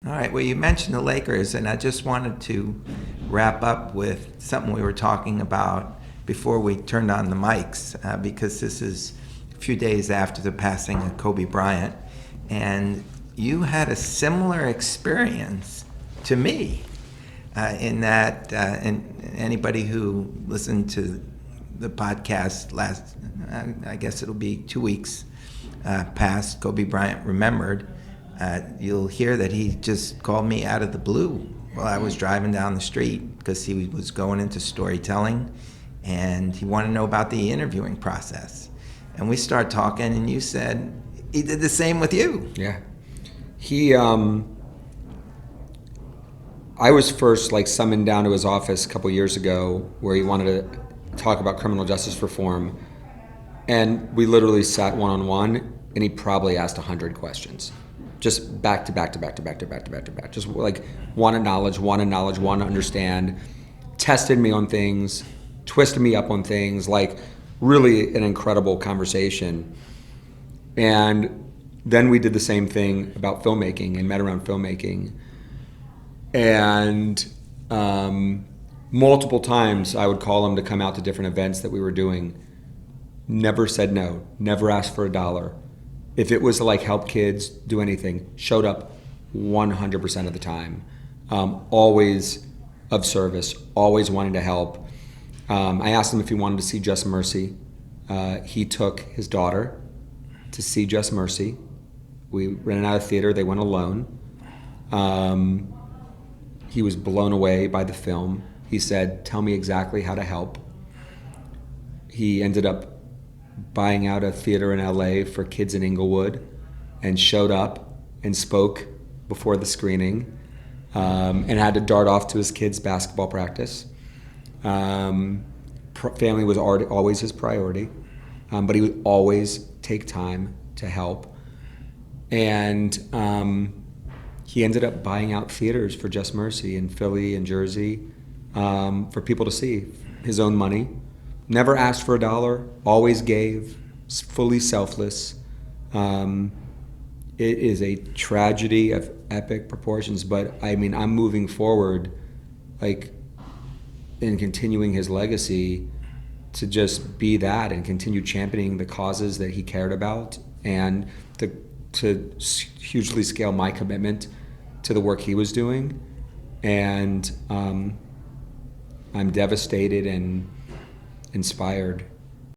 All right, well, you mentioned the Lakers, and I just wanted to wrap up with something we were talking about before we turned on the mics, because this is a few days after the passing of Kobe Bryant, and you had a similar experience to me in that, and anybody who listened to the podcast last, I guess it'll be 2 weeks past Kobe Bryant Remembered, you'll hear that he just called me out of the blue while I was driving down the street because he was going into storytelling and he wanted to know about the interviewing process. And we started talking and you said he did the same with you. Yeah. I was first summoned down to his office a couple years ago where he wanted to talk about criminal justice reform. And we literally sat one-on-one and he probably asked 100 questions. Just back to back. Just wanted knowledge, want to understand, tested me on things, twisted me up on things, really an incredible conversation. And then we did the same thing about filmmaking and met around filmmaking. And multiple times I would call him to come out to different events that we were doing. Never said no, never asked for $1. If it was to help kids do anything, showed up 100% of the time. Always of service, always wanting to help. I asked him if he wanted to see Just Mercy. He took his daughter to see Just Mercy. We rented out a theater, they went alone. He was blown away by the film. He said, "Tell me exactly how to help." He ended up buying out a theater in LA for kids in Inglewood and showed up and spoke before the screening and had to dart off to his kids' basketball practice. Family was always his priority, but he would always take time to help. And he ended up buying out theaters for Just Mercy in Philly and Jersey for people to see, his own money. Never asked for $1, always gave, fully selfless. It is a tragedy of epic proportions, but I'm moving forward, in continuing his legacy to just be that and continue championing the causes that he cared about and to hugely scale my commitment to the work he was doing. And I'm devastated and inspired